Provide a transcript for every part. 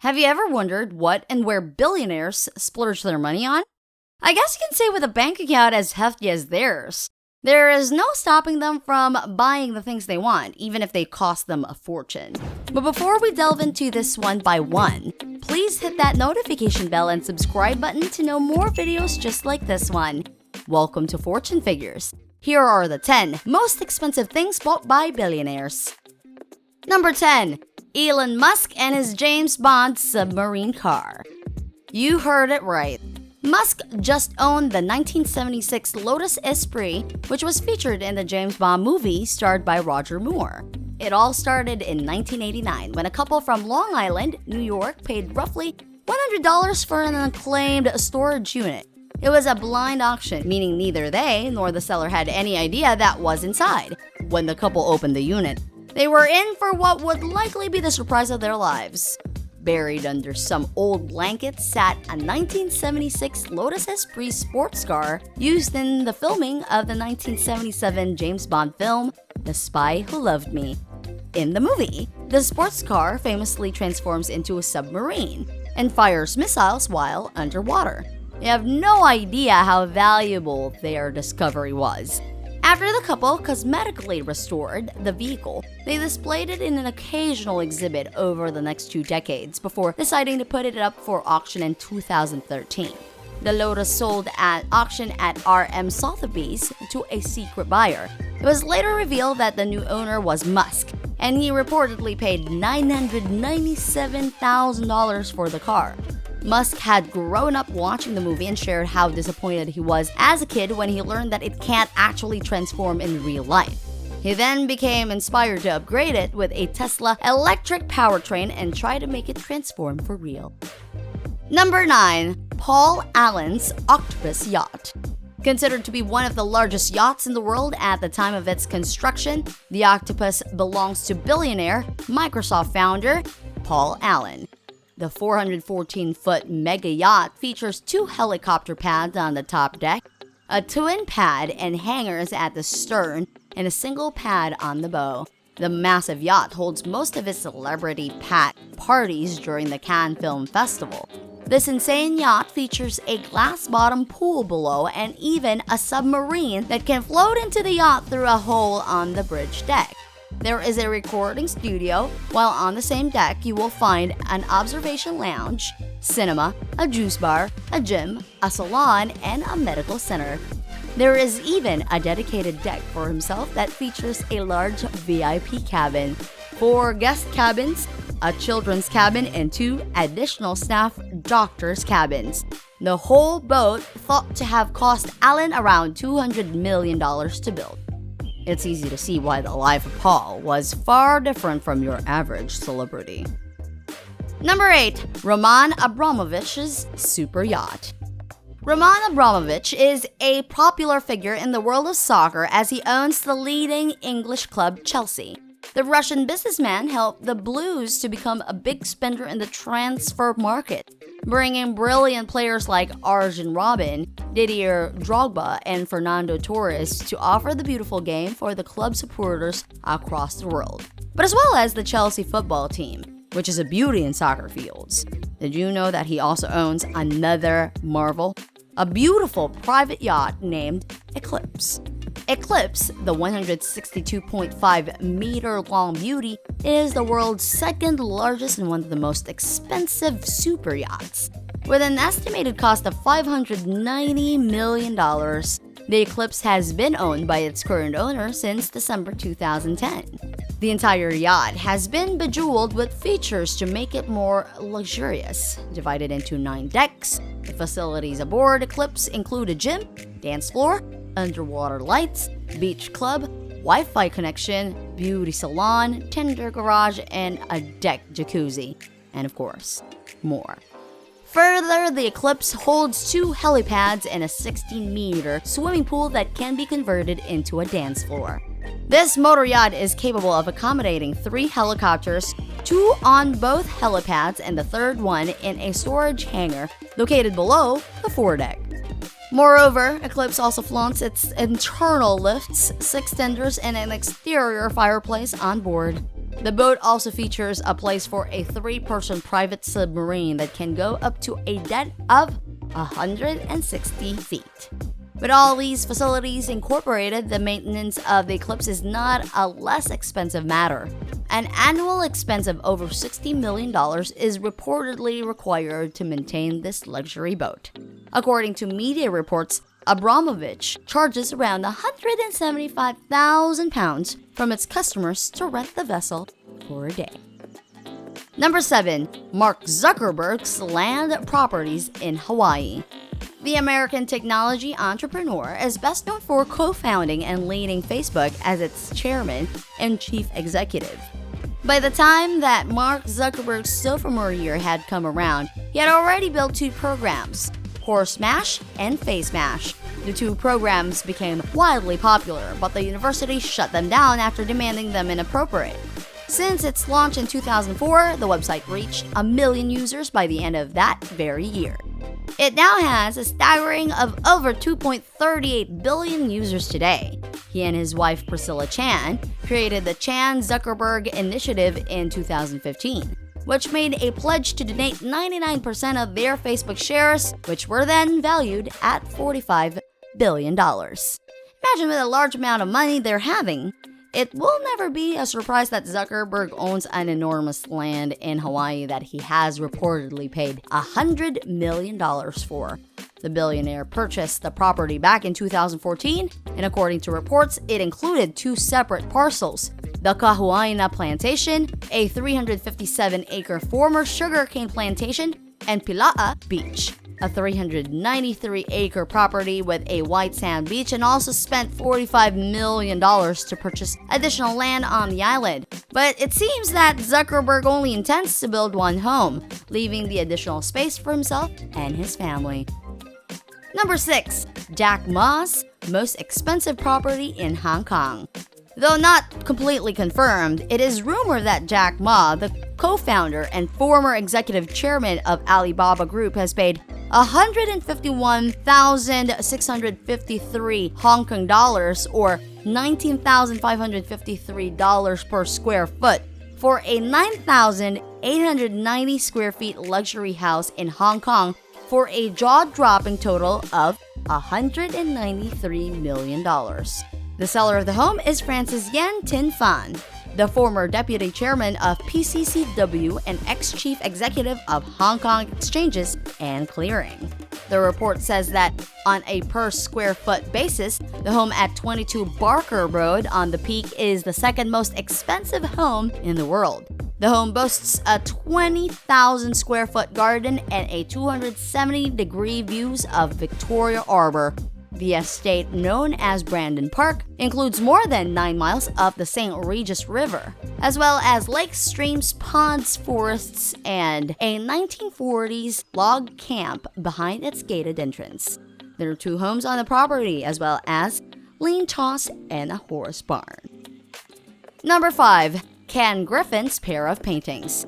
Have you ever wondered what and where billionaires splurge their money on? I guess you can say with a bank account as hefty as theirs, there is no stopping them from buying the things they want, even if they cost them a fortune. But before we delve into this one by one, please hit that notification bell and subscribe button to know more videos just like this one. Welcome to Fortune Figures. Here are the 10 most expensive things bought by billionaires. Number 10. Elon Musk and his James Bond submarine car. You heard it right. Musk just owned the 1976 Lotus Esprit, which was featured in the James Bond movie starred by Roger Moore. It all started in 1989 when a couple from Long Island, New York, paid roughly $100 for an unclaimed storage unit. It was a blind auction, meaning neither they nor the seller had any idea that was inside. When the couple opened the unit, they were in for what would likely be the surprise of their lives. Buried under some old blankets sat a 1976 Lotus Esprit sports car used in the filming of the 1977 James Bond film, The Spy Who Loved Me. In the movie, the sports car famously transforms into a submarine and fires missiles while underwater. You have no idea how valuable their discovery was. After the couple cosmetically restored the vehicle, they displayed it in an occasional exhibit over the next 2 decades before deciding to put it up for auction in 2013. The Lotus sold at auction at RM Sotheby's to a secret buyer. It was later revealed that the new owner was Musk, and he reportedly paid $997,000 for the car. Musk had grown up watching the movie and shared how disappointed he was as a kid when he learned that it can't actually transform in real life. He then became inspired to upgrade it with a Tesla electric powertrain and try to make it transform for real. Number 9. Paul Allen's Octopus Yacht. Considered to be one of the largest yachts in the world at the time of its construction, the Octopus belongs to billionaire Microsoft founder Paul Allen. The 414-foot mega yacht features 2 helicopter pads on the top deck, a twin pad and hangars at the stern, and a single pad on the bow. The massive yacht holds most of its celebrity-packed parties during the Cannes Film Festival. This insane yacht features a glass-bottom pool below and even a submarine that can float into the yacht through a hole on the bridge deck. There is a recording studio, while on the same deck you will find an observation lounge, cinema, a juice bar, a gym, a salon, and a medical center. There is even a dedicated deck for himself that features a large VIP cabin, 4 guest cabins, a children's cabin, and 2 additional staff doctors' cabins. The whole boat thought to have cost Allen around $200 million to build. It's easy to see why the life of Paul was far different from your average celebrity. Number 8. Roman Abramovichs' super yacht. Roman Abramovich is a popular figure in the world of soccer as he owns the leading English club Chelsea. The Russian businessman helped the Blues to become a big spender in the transfer market, bringing brilliant players like Arjen Robben, Didier Drogba, and Fernando Torres to offer the beautiful game for the club supporters across the world, but as well as the Chelsea football team, which is a beauty in soccer fields. Did you know that he also owns another marvel? A beautiful private yacht named Eclipse. Eclipse, the 162.5-meter-long beauty, is the world's second largest and one of the most expensive super yachts. With an estimated cost of $590 million, the Eclipse has been owned by its current owner since December 2010. The entire yacht has been bejeweled with features to make it more luxurious. Divided into 9 decks, the facilities aboard Eclipse include a gym, dance floor, underwater lights, beach club, Wi-Fi connection, beauty salon, tender garage, and a deck jacuzzi. And of course, more. Further, the Eclipse holds 2 helipads and a 16-meter swimming pool that can be converted into a dance floor. This motor yacht is capable of accommodating 3 helicopters, 2 on both helipads and the third one in a storage hangar located below the foredeck. Moreover, Eclipse also flaunts its internal lifts, 6 tenders, and an exterior fireplace on board. The boat also features a place for a 3-person private submarine that can go up to a depth of 160 feet. With all these facilities incorporated, the maintenance of the Eclipse is not a less expensive matter. An annual expense of over $60 million is reportedly required to maintain this luxury boat. According to media reports, Abramovichs charges around £175,000 from its customers to rent the vessel for a day. Number 7. Mark Zuckerberg's land properties in Hawaii. The American technology entrepreneur is best known for co-founding and leading Facebook as its chairman and chief executive. By the time that Mark Zuckerberg's sophomore year had come around, he had already built 2 programs, Horse Mash and Face Mash. The 2 programs became wildly popular, but the university shut them down after demanding them inappropriate. Since its launch in 2004, the website reached 1 million users by the end of that very year. It now has a staggering of over 2.38 billion users today. He and his wife Priscilla Chan created the Chan-Zuckerberg Initiative in 2015, which made a pledge to donate 99% of their Facebook shares, which were then valued at $45 billion. Imagine with a large amount of money they're having. It will never be a surprise that Zuckerberg owns an enormous land in Hawaii that he has reportedly paid $100 million for. The billionaire purchased the property back in 2014, and according to reports, it included 2 separate parcels. The Kahuaina Plantation, a 357-acre former sugarcane plantation, and Pila'a Beach, a 393-acre property with a white sand beach, and also spent $45 million to purchase additional land on the island. But it seems that Zuckerberg only intends to build 1 home, leaving the additional space for himself and his family. Number 6. Jack Ma's most expensive property in Hong Kong. Though not completely confirmed, it is rumored that Jack Ma, the co-founder and former executive chairman of Alibaba Group, has paid 151,653 Hong Kong dollars or $19,553 per square foot for a 9,890 square feet luxury house in Hong Kong for a jaw-dropping total of $193 million. The seller of the home is Francis Yan Tin Fan, the former deputy chairman of PCCW and ex-chief executive of Hong Kong Exchanges and Clearing. The report says that on a per square foot basis, the home at 22 Barker Road on the Peak is the second most expensive home in the world. The home boasts a 20,000 square foot garden and a 270-degree views of Victoria Arbor. The estate, known as Brandon Park, includes more than 9 miles of the St. Regis River, as well as lakes, streams, ponds, forests, and a 1940s log camp behind its gated entrance. There are 2 homes on the property, as well as lean toss and a horse barn. Number 5. Ken Griffin's pair of paintings.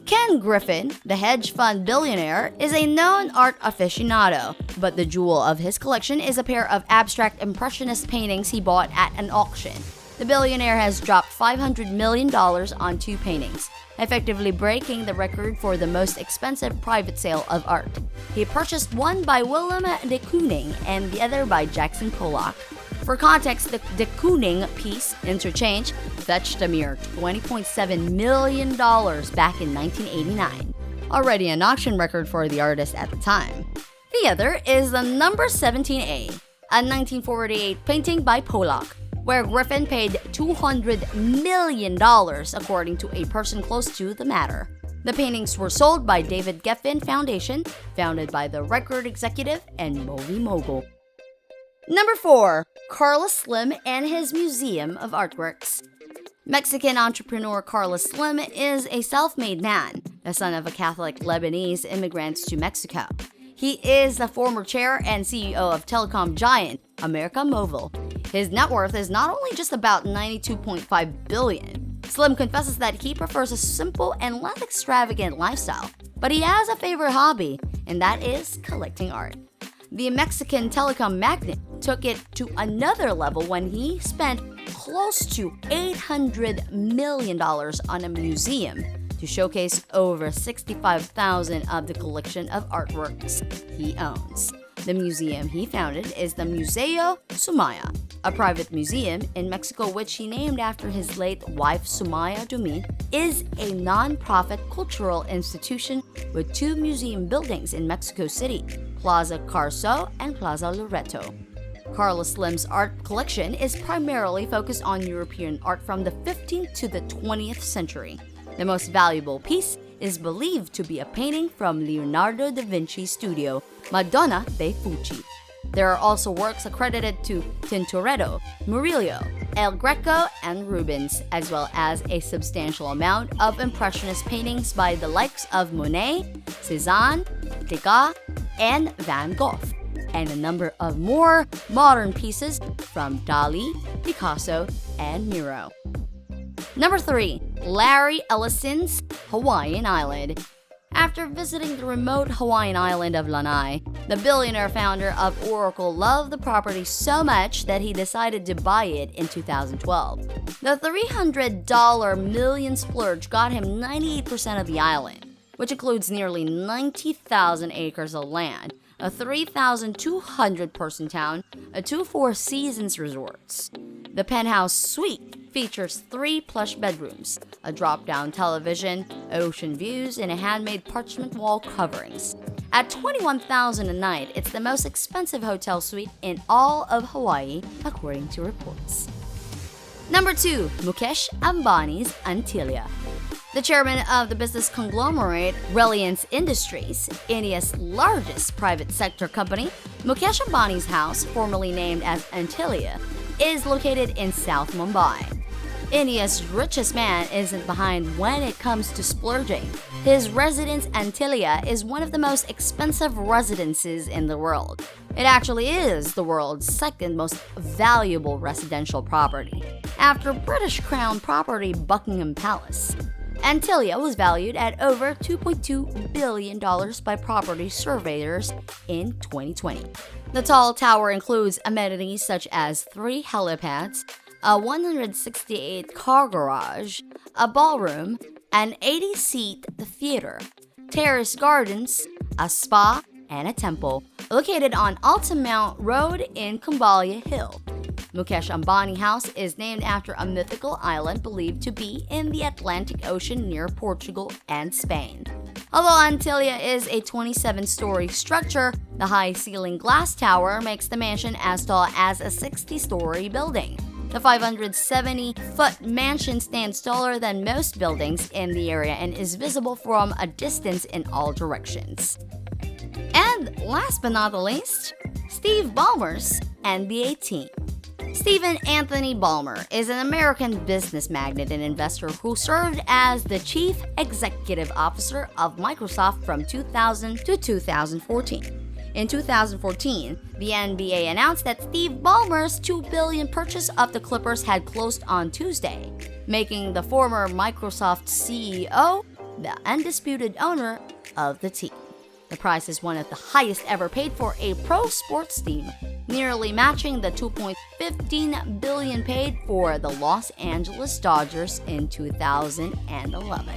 Ken Griffin, the hedge fund billionaire, is a known art aficionado, but the jewel of his collection is a pair of abstract impressionist paintings he bought at an auction. The billionaire has dropped $500 million on 2 paintings, effectively breaking the record for the most expensive private sale of art. He purchased one by Willem de Kooning and the other by Jackson Pollock. For context, the de Kooning piece, Interchange, fetched a mere $20.7 million back in 1989, already an auction record for the artist at the time. The other is the number 17A, a 1948 painting by Pollock, where Griffin paid $200 million according to a person close to the matter. The paintings were sold by David Geffen Foundation, founded by the record executive and movie mogul. Number 4. Carlos Slim and his Museum of Artworks. Mexican entrepreneur Carlos Slim is a self-made man, the son of a Catholic Lebanese immigrant to Mexico. He is the former chair and CEO of telecom giant América Móvil. His net worth is not only just about $92.5 billion. Slim confesses that he prefers a simple and less extravagant lifestyle, but he has a favorite hobby, and that is collecting art. The Mexican telecom magnate took it to another level when he spent close to $800 million on a museum to showcase over 65,000 of the collection of artworks he owns. The museum he founded is the Museo Sumaya, a private museum in Mexico which he named after his late wife Sumaya Dumin, is a non-profit cultural institution with 2 museum buildings in Mexico City, Plaza Carso and Plaza Loreto. Carlos Slim's art collection is primarily focused on European art from the 15th to the 20th century. The most valuable piece is believed to be a painting from Leonardo da Vinci's studio, Madonna dei Fucci. There are also works accredited to Tintoretto, Murillo, El Greco, and Rubens, as well as a substantial amount of Impressionist paintings by the likes of Monet, Cézanne, Degas, and Van Gogh, and a number of more modern pieces from Dali, Picasso, and Miro. Number 3. Larry Ellison's Hawaiian Island. After visiting the remote Hawaiian island of Lanai, the billionaire founder of Oracle loved the property so much that he decided to buy it in 2012. The $300 million splurge got him 98% of the island, which includes nearly 90,000 acres of land, a 3,200-person town, a 2 Four Seasons resorts. The penthouse suite features 3 plush bedrooms, a drop-down television, ocean views, and a handmade parchment wall coverings. At $21,000 a night, it's the most expensive hotel suite in all of Hawaii, according to reports. Number 2. Mukesh Ambani's Antilia. The chairman of the business conglomerate Reliance Industries, India's largest private sector company, Mukesh Ambani's house, formerly named as Antilia, is located in South Mumbai. India's richest man isn't behind when it comes to splurging. His residence Antilia is one of the most expensive residences in the world. It actually is the world's second most valuable residential property, after British Crown property Buckingham Palace. Antilia was valued at over $2.2 billion by property surveyors in 2020. The tall tower includes amenities such as 3 helipads, a 168-car garage, a ballroom, an 80-seat theater, terrace gardens, a spa, and a temple, located on Altamount Road in Kumbalia Hill. Mukesh Ambani House is named after a mythical island believed to be in the Atlantic Ocean near Portugal and Spain. Although Antilia is a 27-story structure, the high-ceiling glass tower makes the mansion as tall as a 60-story building. The 570-foot mansion stands taller than most buildings in the area and is visible from a distance in all directions. And last but not the least, Steve Ballmers' NBA team. Stephen Anthony Ballmer is an American business magnate and investor who served as the chief executive officer of Microsoft from 2000 to 2014. In 2014, the NBA announced that Steve Ballmer's $2 billion purchase of the Clippers had closed on Tuesday, making the former Microsoft CEO the undisputed owner of the team. The price is one of the highest ever paid for a pro sports team, nearly matching the $2.15 billion paid for the Los Angeles Dodgers in 2011.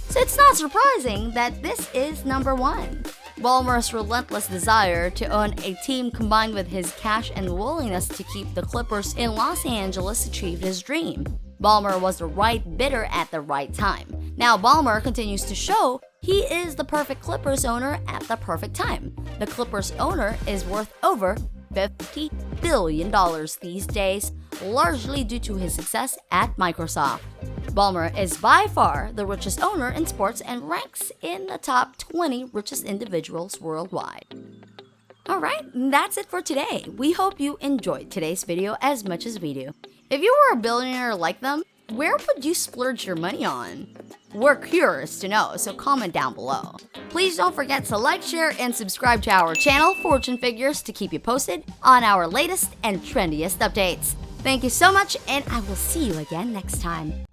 So it's not surprising that this is number 1. Ballmer's relentless desire to own a team combined with his cash and willingness to keep the Clippers in Los Angeles achieved his dream. Ballmer was the right bidder at the right time. Now Ballmer continues to show he is the perfect Clippers owner at the perfect time. The Clippers owner is worth over $50 billion these days, largely due to his success at Microsoft. Ballmer is by far the richest owner in sports and ranks in the top 20 richest individuals worldwide. Alright, that's it for today. We hope you enjoyed today's video as much as we do. If you were a billionaire like them, where would you splurge your money on? We're curious to know, so comment down below. Please don't forget to like, share, and subscribe to our channel, Fortune Figures, to keep you posted on our latest and trendiest updates. Thank you so much, and I will see you again next time.